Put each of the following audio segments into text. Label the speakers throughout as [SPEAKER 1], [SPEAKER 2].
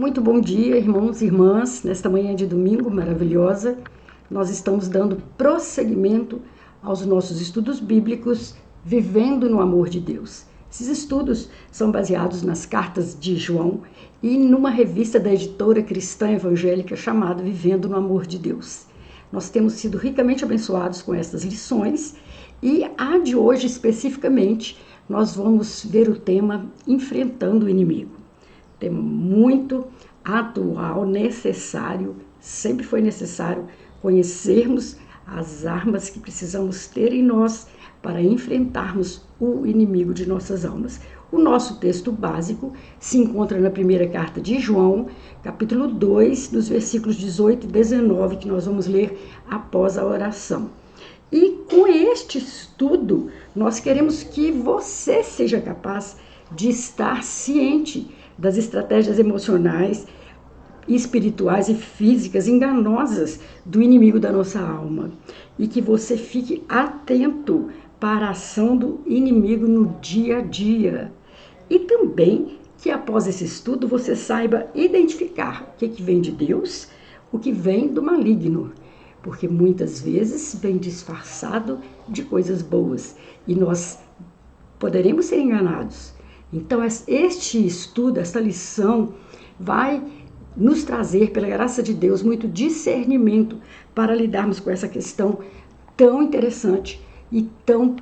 [SPEAKER 1] Muito bom dia, irmãos e irmãs. Nesta manhã de domingo maravilhosa, nós estamos dando prosseguimento aos nossos estudos bíblicos, vivendo no amor de Deus. Esses estudos são baseados nas cartas de João e numa revista da editora cristã evangélica chamada Vivendo no Amor de Deus. Nós temos sido ricamente abençoados com estas lições e a de hoje especificamente nós vamos ver o tema Enfrentando o Inimigo. Tema muito atual, necessário, sempre foi necessário conhecermos as armas que precisamos ter em nós para enfrentarmos o inimigo de nossas almas. O nosso texto básico se encontra na primeira carta de João, capítulo 2, nos versículos 18 e 19, que nós vamos ler após a oração. E com este estudo, nós queremos que você seja capaz de estar ciente das estratégias emocionais, espirituais e físicas enganosas do inimigo da nossa alma e que você fique atento para a ação do inimigo no dia a dia. E também que após esse estudo você saiba identificar o que vem de Deus, o que vem do maligno, porque muitas vezes vem disfarçado de coisas boas e nós poderemos ser enganados. Então, este estudo, esta lição, vai nos trazer, pela graça de Deus, muito discernimento para lidarmos com essa questão tão interessante e tão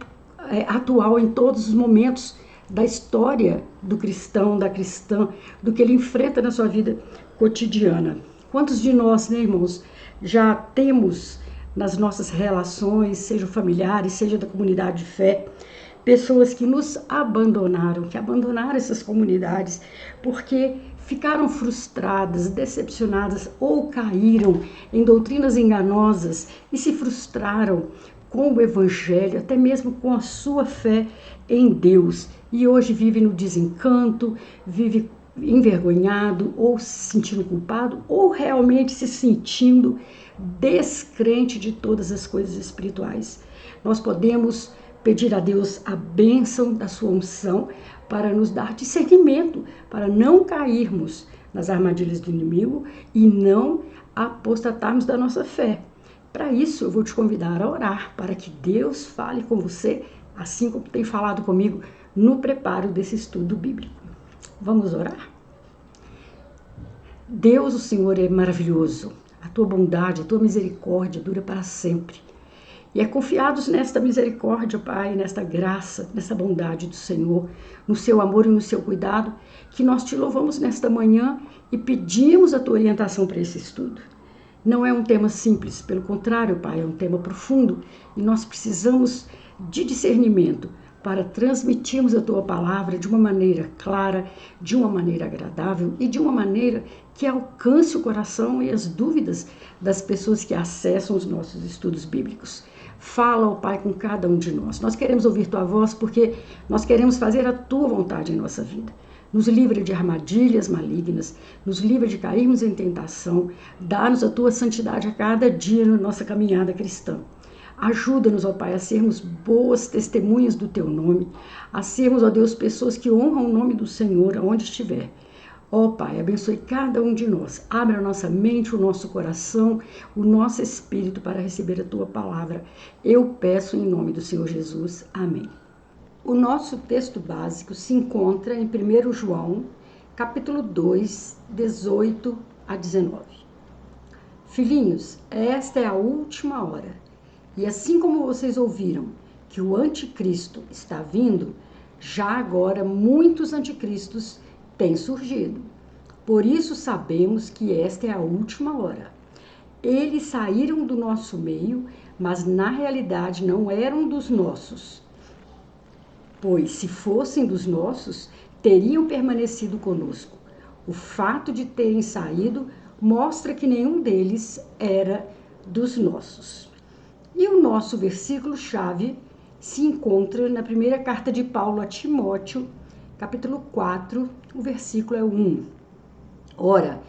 [SPEAKER 1] atual em todos os momentos da história do cristão, da cristã, do que ele enfrenta na sua vida cotidiana. Quantos de nós, né, irmãos, já temos nas nossas relações, seja familiares, seja da comunidade de fé, pessoas que nos abandonaram, que abandonaram essas comunidades porque ficaram frustradas, decepcionadas ou caíram em doutrinas enganosas e se frustraram com o Evangelho, até mesmo com a sua fé em Deus. E hoje vive no desencanto, vive envergonhado ou se sentindo culpado ou realmente se sentindo descrente de todas as coisas espirituais. Nós podemos pedir a Deus a bênção da sua unção para nos dar discernimento, para não cairmos nas armadilhas do inimigo e não apostatarmos da nossa fé. Para isso, eu vou te convidar a orar, para que Deus fale com você, assim como tem falado comigo no preparo desse estudo bíblico. Vamos orar? Deus, o Senhor, é maravilhoso. A tua bondade, a tua misericórdia dura para sempre. E é confiados nesta misericórdia, Pai, nesta graça, nessa bondade do Senhor, no seu amor e no seu cuidado, que nós te louvamos nesta manhã e pedimos a tua orientação para esse estudo. Não é um tema simples, pelo contrário, Pai, é um tema profundo e nós precisamos de discernimento para transmitirmos a tua palavra de uma maneira clara, de uma maneira agradável e de uma maneira que alcance o coração e as dúvidas das pessoas que acessam os nossos estudos bíblicos. Fala, ó Pai, com cada um de nós. Nós queremos ouvir tua voz porque nós queremos fazer a tua vontade em nossa vida. Nos livra de armadilhas malignas, nos livra de cairmos em tentação, dá-nos a tua santidade a cada dia na nossa caminhada cristã. Ajuda-nos, ó Pai, a sermos boas testemunhas do teu nome, a sermos, ó Deus, pessoas que honram o nome do Senhor aonde estiver. Ó Pai, abençoe cada um de nós, abre a nossa mente, o nosso coração, o nosso espírito para receber a tua palavra. Eu peço em nome do Senhor Jesus. Amém. O nosso texto básico se encontra em 1 João, capítulo 2, 18 a 19. Filhinhos, esta é a última hora. E assim como vocês ouviram que o anticristo está vindo, já agora muitos anticristos têm surgido. Por isso sabemos que esta é a última hora. Eles saíram do nosso meio, mas na realidade não eram dos nossos. Pois se fossem dos nossos, teriam permanecido conosco. O fato de terem saído mostra que nenhum deles era dos nossos. E o nosso versículo-chave se encontra na primeira carta de Paulo a Timóteo, capítulo 4, o versículo é 1. Ora,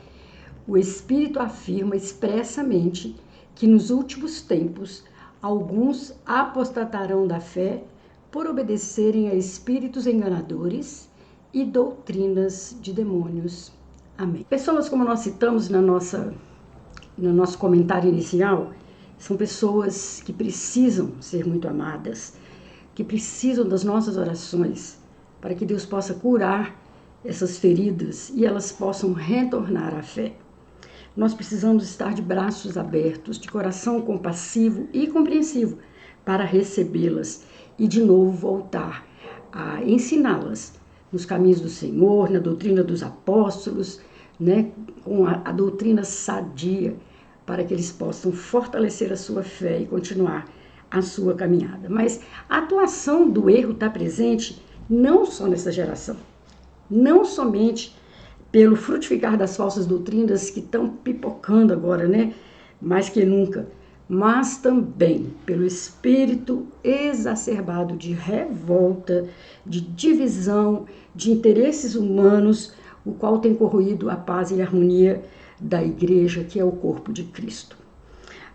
[SPEAKER 1] o Espírito afirma expressamente que nos últimos tempos alguns apostatarão da fé por obedecerem a espíritos enganadores e doutrinas de demônios. Amém. Pessoas, como nós citamos no nosso comentário inicial, são pessoas que precisam ser muito amadas, que precisam das nossas orações para que Deus possa curar essas feridas e elas possam retornar à fé. Nós precisamos estar de braços abertos, de coração compassivo e compreensivo para recebê-las e de novo voltar a ensiná-las nos caminhos do Senhor, na doutrina dos apóstolos, né, com a doutrina sadia, para que eles possam fortalecer a sua fé e continuar a sua caminhada. Mas a atuação do erro está presente não só nessa geração, não somente pelo frutificar das falsas doutrinas que estão pipocando agora, né, mais que nunca, mas também pelo espírito exacerbado de revolta, de divisão, de interesses humanos, o qual tem corroído a paz e a harmonia da igreja, que é o corpo de Cristo.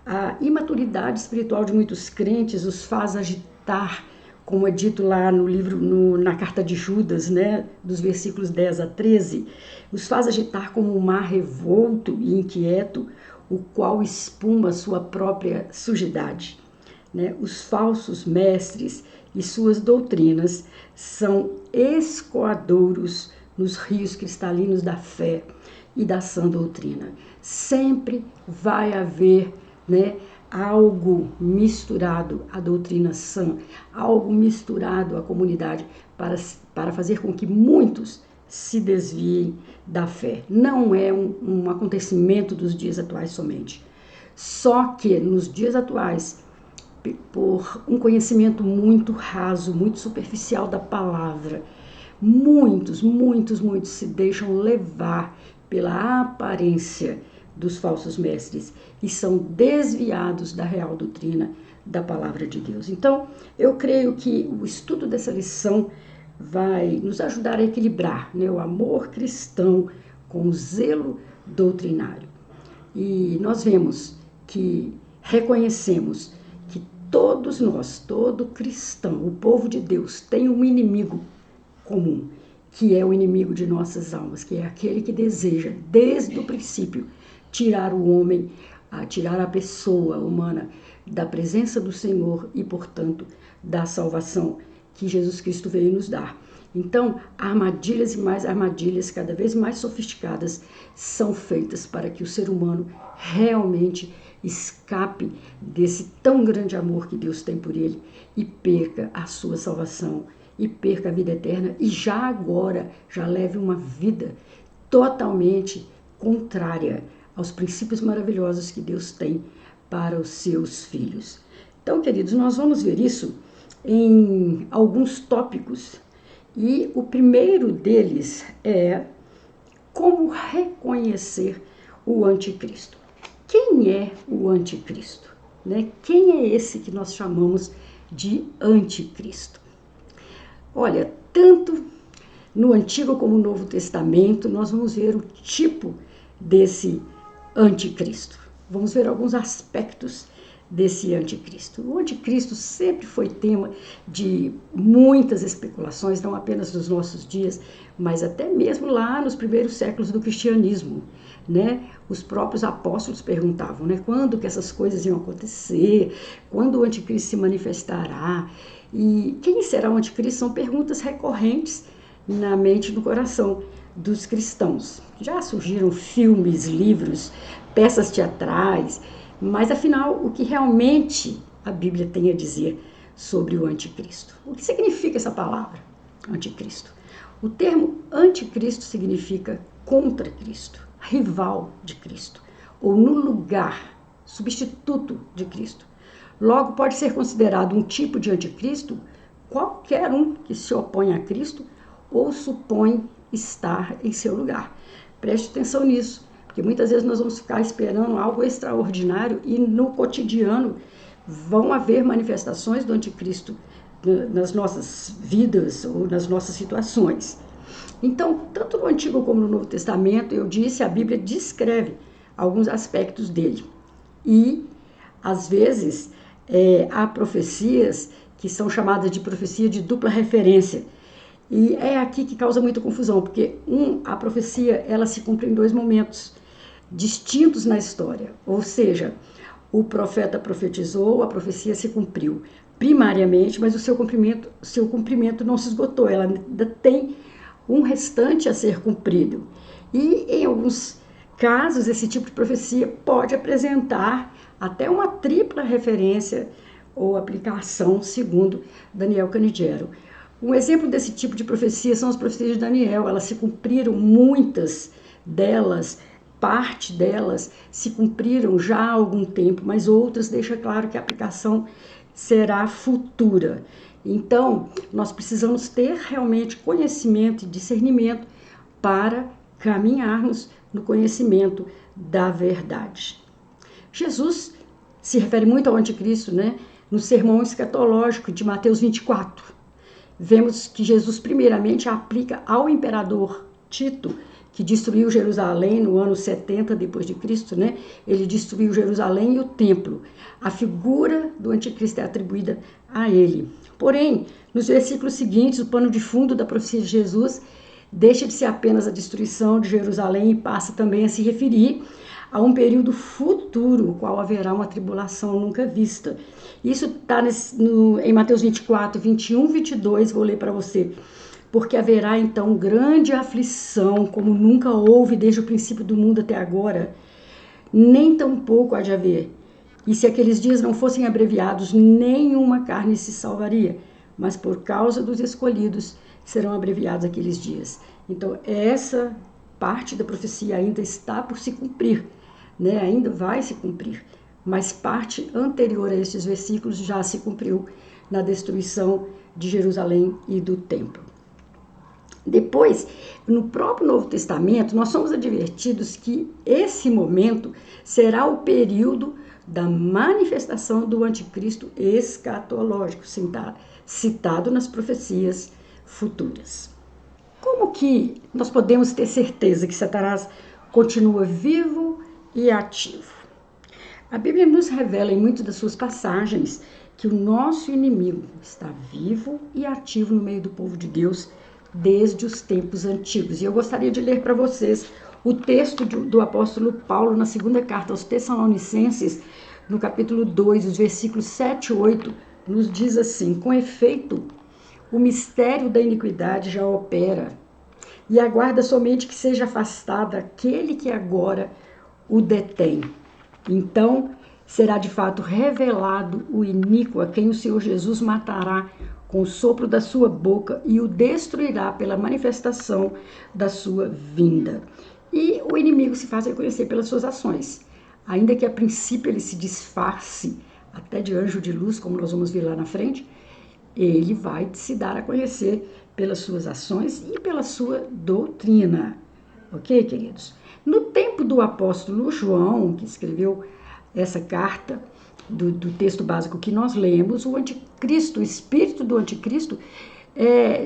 [SPEAKER 1] A imaturidade espiritual de muitos crentes os faz agitar, como é dito lá no livro, na carta de Judas, né, dos versículos 10 a 13, os faz agitar como um mar revolto e inquieto, o qual espuma sua própria sujidade. Né? Os falsos mestres e suas doutrinas são escoadouros nos rios cristalinos da fé e da sã doutrina. Sempre vai haver, né, algo misturado à doutrina sã, algo misturado à comunidade para fazer com que muitos se desviem da fé. Não é um acontecimento dos dias atuais somente. Só que nos dias atuais, por um conhecimento muito raso, muito superficial da palavra, muitos se deixam levar pela aparência dos falsos mestres e são desviados da real doutrina da palavra de Deus. Então, eu creio que o estudo dessa lição vai nos ajudar a equilibrar, né, o amor cristão com o zelo doutrinário. E nós vemos que reconhecemos que todos nós, todo cristão, o povo de Deus, tem um inimigo comum, que é o inimigo de nossas almas, que é aquele que deseja, desde o princípio, tirar o homem, tirar a pessoa humana da presença do Senhor e, portanto, da salvação que Jesus Cristo veio nos dar. Então, armadilhas e mais armadilhas, cada vez mais sofisticadas, são feitas para que o ser humano realmente escape desse tão grande amor que Deus tem por ele e perca a sua salvação, e perca a vida eterna, e já agora, já leve uma vida totalmente contrária aos princípios maravilhosos que Deus tem para os seus filhos. Então, queridos, nós vamos ver isso em alguns tópicos, e o primeiro deles é como reconhecer o anticristo. Quem é o anticristo? Né? Quem é esse que nós chamamos de anticristo? Olha, tanto no Antigo como no Novo Testamento, nós vamos ver o tipo desse anticristo. Vamos ver alguns aspectos desse anticristo. O anticristo sempre foi tema de muitas especulações, não apenas nos nossos dias, mas até mesmo lá nos primeiros séculos do cristianismo, né? Os próprios apóstolos perguntavam, né, quando que essas coisas iam acontecer, quando o anticristo se manifestará, e quem será o anticristo? São perguntas recorrentes na mente e no coração dos cristãos. Já surgiram filmes, livros, peças teatrais, mas afinal, o que realmente a Bíblia tem a dizer sobre o anticristo? O que significa essa palavra, anticristo? O termo anticristo significa contra Cristo, rival de Cristo, ou no lugar, substituto de Cristo. Logo, pode ser considerado um tipo de anticristo qualquer um que se opõe a Cristo ou supõe estar em seu lugar. Preste atenção nisso, porque muitas vezes nós vamos ficar esperando algo extraordinário e no cotidiano vão haver manifestações do anticristo nas nossas vidas ou nas nossas situações. Então, tanto no Antigo como no Novo Testamento, eu disse, a Bíblia descreve alguns aspectos dele. E, às vezes, há profecias que são chamadas de profecia de dupla referência. E é aqui que causa muita confusão, porque a profecia ela se cumpre em dois momentos distintos na história. Ou seja, o profeta profetizou, a profecia se cumpriu primariamente, mas o seu cumprimento não se esgotou, ela ainda tem um restante a ser cumprido. E em alguns casos, esse tipo de profecia pode apresentar até uma tripla referência ou aplicação, segundo Daniel Canigero. Um exemplo desse tipo de profecia são as profecias de Daniel. Elas se cumpriram, muitas delas, parte delas se cumpriram já há algum tempo, mas outras deixam claro que a aplicação será futura. Então, nós precisamos ter realmente conhecimento e discernimento para caminharmos no conhecimento da verdade. Jesus se refere muito ao anticristo, né? No sermão escatológico de Mateus 24. Vemos que Jesus primeiramente aplica ao imperador Tito, que destruiu Jerusalém no ano 70 depois de Cristo, né? Ele destruiu Jerusalém e o templo. A figura do anticristo é atribuída a ele. Porém, nos versículos seguintes, o pano de fundo da profecia de Jesus deixa de ser apenas a destruição de Jerusalém e passa também a se referir a um período futuro, no qual haverá uma tribulação nunca vista. Isso está em Mateus 24, 21, 22, vou ler para você. Porque haverá então grande aflição, como nunca houve desde o princípio do mundo até agora, nem tampouco há de haver. E se aqueles dias não fossem abreviados, nenhuma carne se salvaria, mas por causa dos escolhidos serão abreviados aqueles dias. Então, essa parte da profecia ainda está por se cumprir, né? Ainda vai se cumprir, mas parte anterior a estes versículos já se cumpriu na destruição de Jerusalém e do templo. Depois, no próprio Novo Testamento, nós somos advertidos que esse momento será o período da manifestação do anticristo escatológico, citado nas profecias futuras. Como que nós podemos ter certeza que Satanás continua vivo e ativo? A Bíblia nos revela em muitas das suas passagens que o nosso inimigo está vivo e ativo no meio do povo de Deus desde os tempos antigos. E eu gostaria de ler para vocês o texto do apóstolo Paulo na segunda carta aos Tessalonicenses, no capítulo 2, os versículos 7 e 8, nos diz assim: com efeito, o mistério da iniquidade já opera, e aguarda somente que seja afastado aquele que agora o detém. Então, será de fato revelado o iníquo, a quem o Senhor Jesus matará com o sopro da sua boca e o destruirá pela manifestação da sua vinda. E o inimigo se faz reconhecer pelas suas ações. Ainda que a princípio ele se disfarce até de anjo de luz, como nós vamos ver lá na frente, ele vai se dar a conhecer pelas suas ações e pela sua doutrina. Ok, queridos? No tempo do apóstolo João, que escreveu essa carta, do texto básico que nós lemos, o anticristo, o espírito do anticristo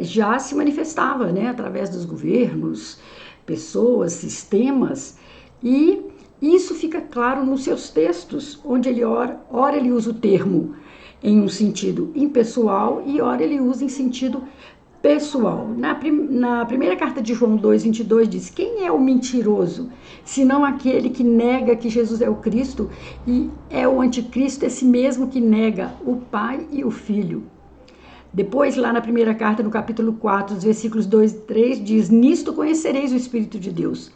[SPEAKER 1] já se manifestava, né, através dos governos, pessoas, sistemas, e isso fica claro nos seus textos, onde ele ora ele usa o termo em um sentido impessoal e ora ele usa em sentido pessoal. Na primeira carta de João 2:22 diz: quem é o mentiroso, senão aquele que nega que Jesus é o Cristo, e é o anticristo, esse mesmo que nega o Pai e o Filho. Depois, lá na primeira carta, no capítulo 4, os versículos 2 e 3, diz: nisto conhecereis o Espírito de Deus.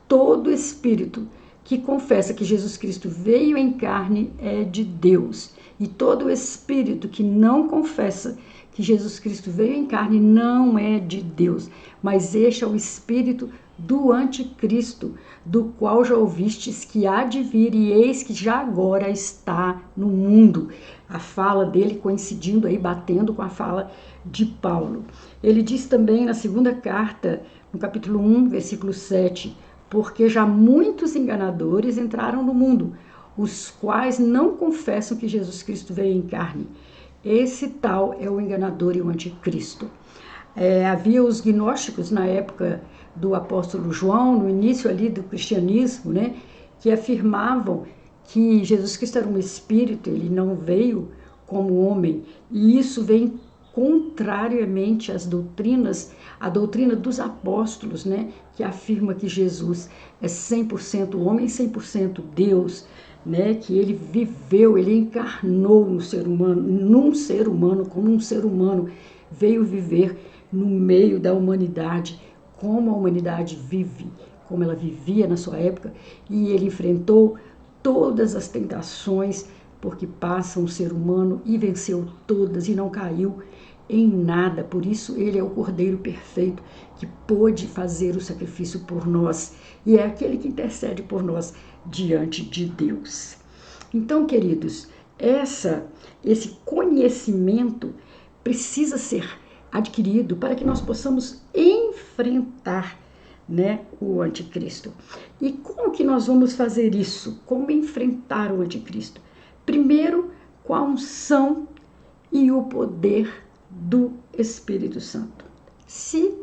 [SPEAKER 1] Todo espírito que confessa que Jesus Cristo veio em carne é de Deus. E todo espírito que não confessa que Jesus Cristo veio em carne não é de Deus. Mas este é o espírito do anticristo, do qual já ouvistes que há de vir, e eis que já agora está no mundo. A fala dele coincidindo aí, batendo com a fala de Paulo. Ele diz também na segunda carta, no capítulo 1, versículo 7, porque já muitos enganadores entraram no mundo, os quais não confessam que Jesus Cristo veio em carne. Esse tal é o enganador e o anticristo. Havia os gnósticos na época do apóstolo João, no início ali do cristianismo, né, que afirmavam que Jesus Cristo era um espírito, ele não veio como homem, e isso vem contrariamente às doutrinas, a doutrina dos apóstolos, né, que afirma que Jesus é 100% homem e 100% Deus, né, que ele viveu, ele encarnou no ser humano, num ser humano, como um ser humano, veio viver no meio da humanidade, como a humanidade vive, como ela vivia na sua época, e ele enfrentou todas as tentações porque passa um ser humano e venceu todas e não caiu em nada. Por isso ele é o Cordeiro perfeito que pôde fazer o sacrifício por nós e é aquele que intercede por nós diante de Deus. Então, queridos, esse conhecimento precisa ser adquirido para que nós possamos enfrentar, né, o anticristo. E como que nós vamos fazer isso? Como enfrentar o anticristo? Primeiro, com a unção e o poder do Espírito Santo. Se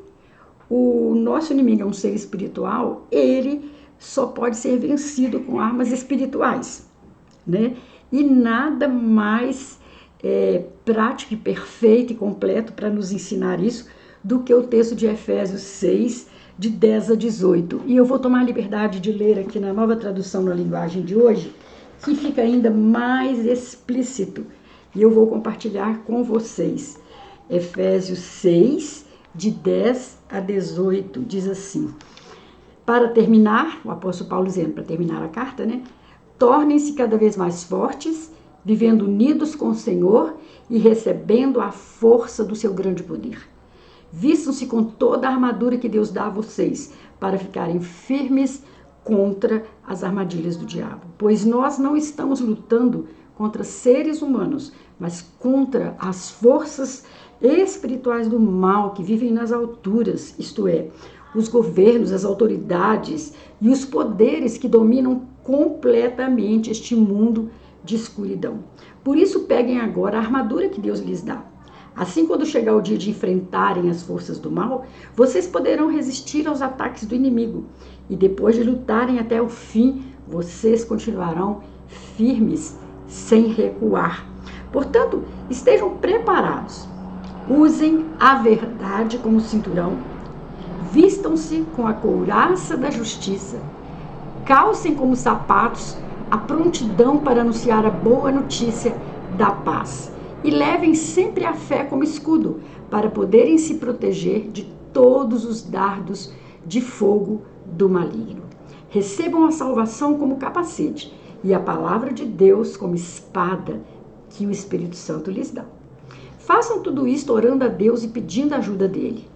[SPEAKER 1] o nosso inimigo é um ser espiritual, ele só pode ser vencido com armas espirituais, né? E nada mais prático e perfeito e completo para nos ensinar isso do que o texto de Efésios 6, de 10 a 18. E eu vou tomar a liberdade de ler aqui na Nova Tradução na Linguagem de hoje, que fica ainda mais explícito. E eu vou compartilhar com vocês. Efésios 6, de 10 a 18, diz assim: para terminar, o apóstolo Paulo dizendo, para terminar a carta, né? Tornem-se cada vez mais fortes, vivendo unidos com o Senhor e recebendo a força do seu grande poder. Vistam-se com toda a armadura que Deus dá a vocês, para ficarem firmes contra as armadilhas do diabo. Pois nós não estamos lutando contra seres humanos, mas contra as forças espirituais do mal que vivem nas alturas, isto é, os governos, as autoridades e os poderes que dominam completamente este mundo de escuridão. Por isso, peguem agora a armadura que Deus lhes dá. Assim, quando chegar o dia de enfrentarem as forças do mal, vocês poderão resistir aos ataques do inimigo. E depois de lutarem até o fim, vocês continuarão firmes, sem recuar. Portanto, estejam preparados. Usem a verdade como cinturão. Vistam-se com a couraça da justiça. Calcem como sapatos a prontidão para anunciar a boa notícia da paz. E levem sempre a fé como escudo, para poderem se proteger de todos os dardos de fogo do maligno. Recebam a salvação como capacete e a palavra de Deus como espada que o Espírito Santo lhes dá. Façam tudo isto orando a Deus e pedindo a ajuda dele.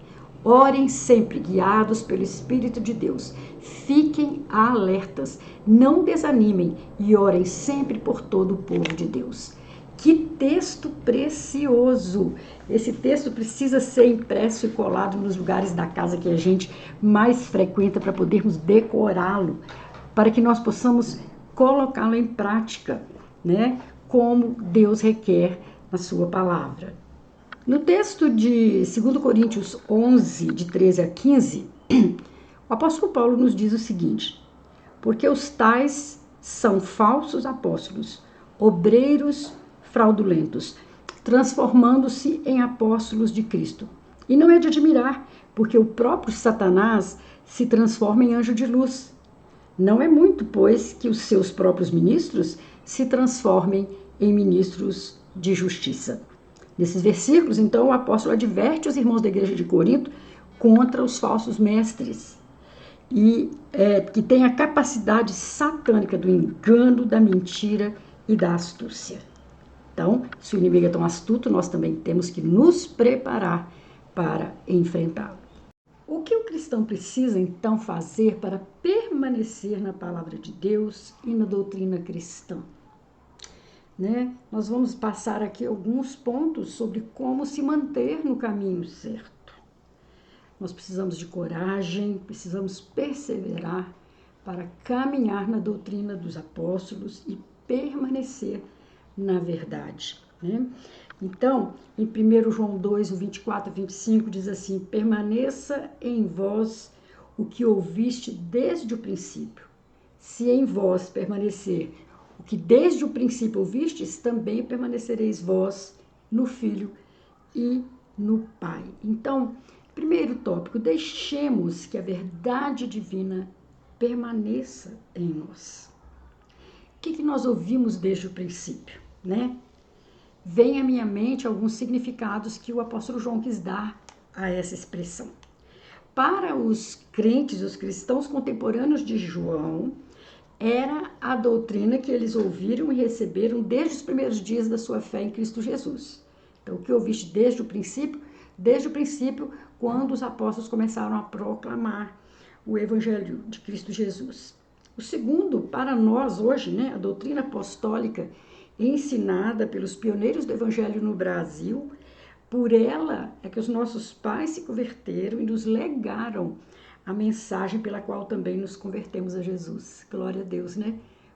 [SPEAKER 1] Orem sempre guiados pelo Espírito de Deus. Fiquem alertas, não desanimem e orem sempre por todo o povo de Deus. Que texto precioso! Esse texto precisa ser impresso e colado nos lugares da casa que a gente mais frequenta para podermos decorá-lo, para que nós possamos colocá-lo em prática, né? Como Deus requer na sua palavra. No texto de 2 Coríntios 11, de 13 a 15, o apóstolo Paulo nos diz o seguinte: porque os tais são falsos apóstolos, obreiros fraudulentos, transformando-se em apóstolos de Cristo. E não é de admirar, porque o próprio Satanás se transforma em anjo de luz. Não é muito, pois, que os seus próprios ministros se transformem em ministros de justiça. Nesses versículos, então, o apóstolo adverte os irmãos da igreja de Corinto contra os falsos mestres e que tem a capacidade satânica do engano, da mentira e da astúcia. Então, se o inimigo é tão astuto, nós também temos que nos preparar para enfrentá-lo. O que o cristão precisa, então, fazer para permanecer na palavra de Deus e na doutrina cristã? Nós vamos passar aqui alguns pontos sobre como se manter no caminho certo. Nós precisamos de coragem, precisamos perseverar para caminhar na doutrina dos apóstolos e permanecer na verdade. Então, em 1 João 2, 24 e 25, diz assim: permaneça em vós o que ouviste desde o princípio. Se em vós permanecer o que desde o princípio ouvistes, também permanecereis vós no Filho e no Pai. Então, primeiro tópico, deixemos que a verdade divina permaneça em nós. O que nós ouvimos desde o princípio, Vem à minha mente alguns significados que o apóstolo João quis dar a essa expressão. Para os crentes, os cristãos contemporâneos de João, era a doutrina que eles ouviram e receberam desde os primeiros dias da sua fé em Cristo Jesus. Então, o que ouviste desde o princípio, quando os apóstolos começaram a proclamar o evangelho de Cristo Jesus. O segundo, para nós hoje, a doutrina apostólica ensinada pelos pioneiros do evangelho no Brasil, por ela é que os nossos pais se converteram e nos legaram a mensagem pela qual também nos convertemos a Jesus. Glória a Deus,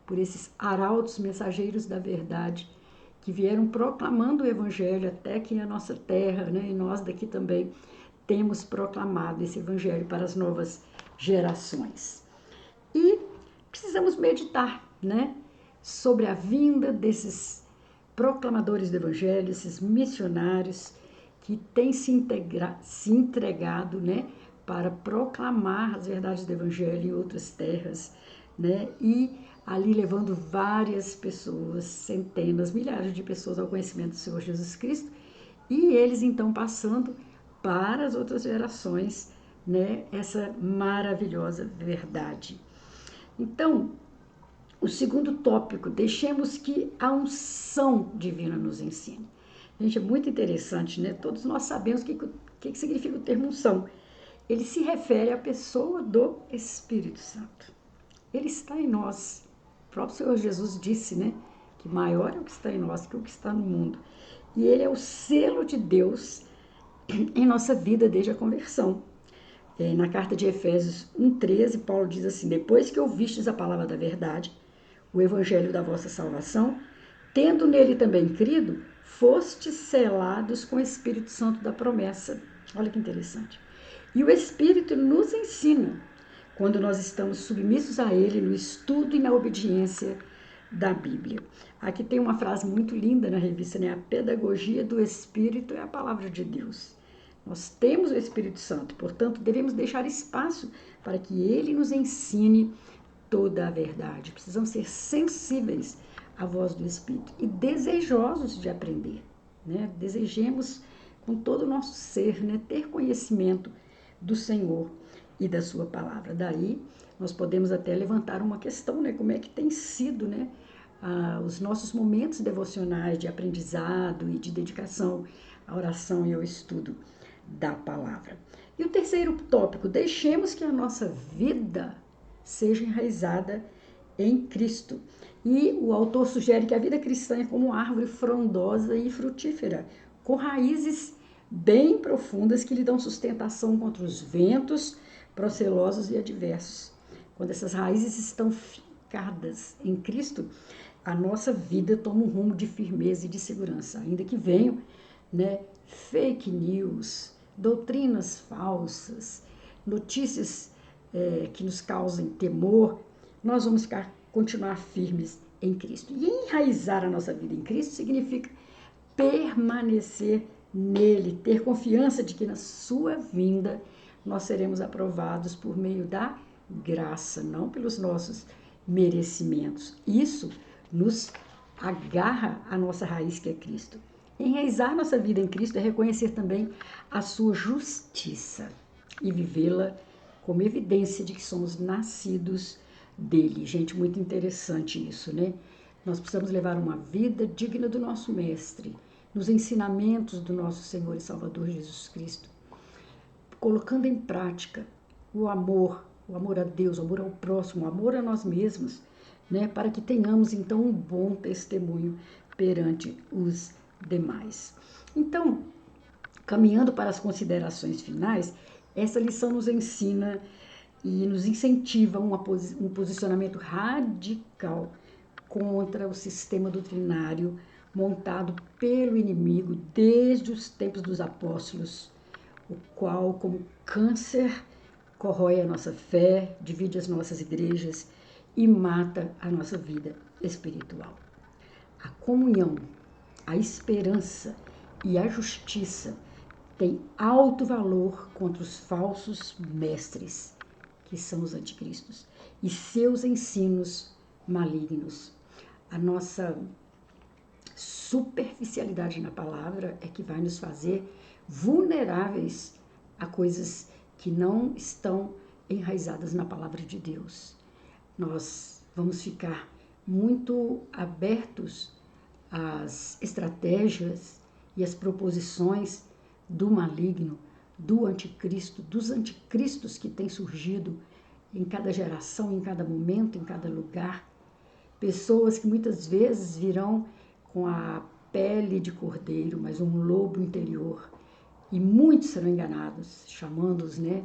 [SPEAKER 1] Por esses arautos mensageiros da verdade que vieram proclamando o evangelho até que a nossa terra, e nós daqui também temos proclamado esse evangelho para as novas gerações. E precisamos meditar, sobre a vinda desses proclamadores do evangelho, esses missionários que têm se entregado, para proclamar as verdades do evangelho em outras terras, e ali levando várias pessoas, centenas, milhares de pessoas ao conhecimento do Senhor Jesus Cristo, e eles então passando para as outras gerações, essa maravilhosa verdade. Então, o segundo tópico, deixemos que a unção divina nos ensine. Gente, é muito interessante, Todos nós sabemos o que significa o termo unção. Ele se refere à pessoa do Espírito Santo. Ele está em nós. O próprio Senhor Jesus disse, que maior é o que está em nós que o que está no mundo. E ele é o selo de Deus em nossa vida desde a conversão. Na carta de Efésios 1,13, Paulo diz assim: depois que ouvistes a palavra da verdade, o evangelho da vossa salvação, tendo nele também crido, fostes selados com o Espírito Santo da promessa. Olha que interessante. E o Espírito nos ensina quando nós estamos submissos a ele no estudo e na obediência da Bíblia. Aqui tem uma frase muito linda na revista, a pedagogia do Espírito é a palavra de Deus. Nós temos o Espírito Santo, portanto, devemos deixar espaço para que ele nos ensine toda a verdade. Precisamos ser sensíveis à voz do Espírito e desejosos de aprender. Desejemos com todo o nosso ser, ter conhecimento do Senhor e da sua palavra. Daí, nós podemos até levantar uma questão, como é que tem sido, os nossos momentos devocionais de aprendizado e de dedicação à oração e ao estudo da palavra. E o terceiro tópico, deixemos que a nossa vida seja enraizada em Cristo. E o autor sugere que a vida cristã é como uma árvore frondosa e frutífera, com raízes bem profundas que lhe dão sustentação contra os ventos procelosos e adversos. Quando essas raízes estão fincadas em Cristo, a nossa vida toma um rumo de firmeza e de segurança, ainda que venham, fake news, doutrinas falsas, notícias que nos causem temor, nós vamos continuar firmes em Cristo. E enraizar a nossa vida em Cristo significa permanecer nele, ter confiança de que na sua vinda nós seremos aprovados por meio da graça, não pelos nossos merecimentos. Isso nos agarra à nossa raiz, que é Cristo. Enraizar nossa vida em Cristo é reconhecer também a sua justiça e vivê-la como evidência de que somos nascidos dele. Gente, muito interessante isso, né? Nós precisamos levar uma vida digna do nosso Mestre, nos ensinamentos do nosso Senhor e Salvador Jesus Cristo, colocando em prática o amor a Deus, o amor ao próximo, o amor a nós mesmos, né? Para que tenhamos então um bom testemunho perante os demais. Então, caminhando para as considerações finais, essa lição nos ensina e nos incentiva um posicionamento radical contra o sistema doutrinário montado pelo inimigo desde os tempos dos apóstolos, o qual, como câncer, corrói a nossa fé, divide as nossas igrejas e mata a nossa vida espiritual. A comunhão, a esperança e a justiça têm alto valor contra os falsos mestres, que são os anticristos, e seus ensinos malignos. A nossa superficialidade na palavra é que vai nos fazer vulneráveis a coisas que não estão enraizadas na palavra de Deus. Nós vamos ficar muito abertos às estratégias e às proposições do maligno, do anticristo, dos anticristos que têm surgido em cada geração, em cada momento, em cada lugar. Pessoas que muitas vezes virão com a pele de cordeiro, mas um lobo interior. E muitos serão enganados, chamando-os, né,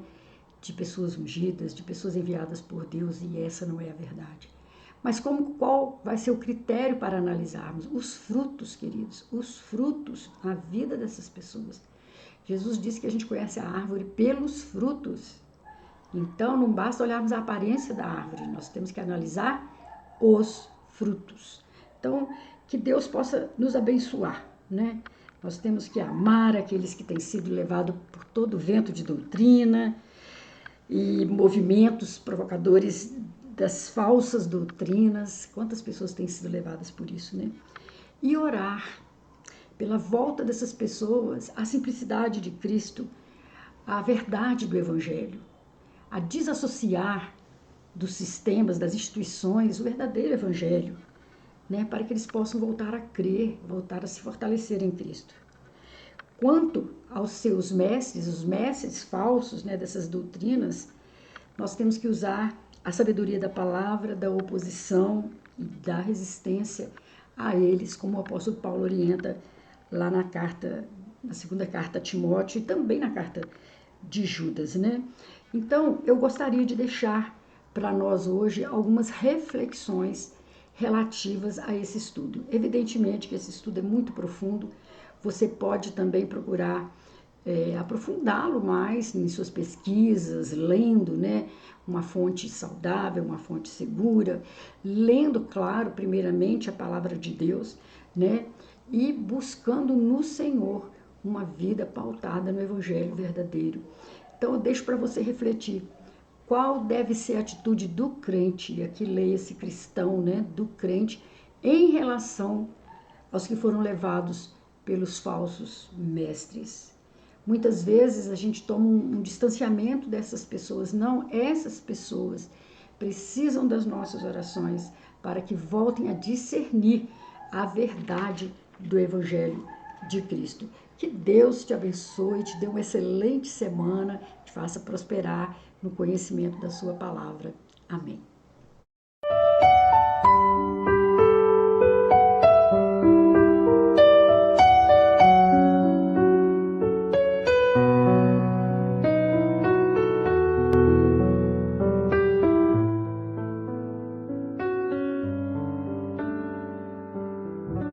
[SPEAKER 1] de pessoas ungidas, de pessoas enviadas por Deus, e essa não é a verdade. Mas qual vai ser o critério para analisarmos? Os frutos, queridos, os frutos na vida dessas pessoas. Jesus disse que a gente conhece a árvore pelos frutos. Então, não basta olharmos a aparência da árvore, nós temos que analisar os frutos. Então, que Deus possa nos abençoar, né? Nós temos que amar aqueles que têm sido levados por todo o vento de doutrina e movimentos provocadores das falsas doutrinas. Quantas pessoas têm sido levadas por isso, né? E orar pela volta dessas pessoas à simplicidade de Cristo, à verdade do Evangelho, a desassociar dos sistemas, das instituições, o verdadeiro Evangelho, né, para que eles possam voltar a crer, voltar a se fortalecer em Cristo. Quanto aos seus mestres, os mestres falsos, né, dessas doutrinas, nós temos que usar a sabedoria da palavra, da oposição e da resistência a eles, como o apóstolo Paulo orienta lá na segunda carta a Timóteo e também na carta de Judas, né? Então, eu gostaria de deixar para nós hoje algumas reflexões relativas a esse estudo. Evidentemente que esse estudo é muito profundo, você pode também procurar aprofundá-lo mais em suas pesquisas, lendo, né, uma fonte saudável, uma fonte segura, lendo, claro, primeiramente a palavra de Deus, né, e buscando no Senhor uma vida pautada no Evangelho verdadeiro. Então eu deixo para você refletir. Qual deve ser a atitude do crente, e aqui leia-se cristão, né, do crente, em relação aos que foram levados pelos falsos mestres? Muitas vezes a gente toma um distanciamento dessas pessoas. Não, essas pessoas precisam das nossas orações para que voltem a discernir a verdade do Evangelho de Cristo. Que Deus te abençoe, te dê uma excelente semana, te faça prosperar no conhecimento da sua palavra. Amém.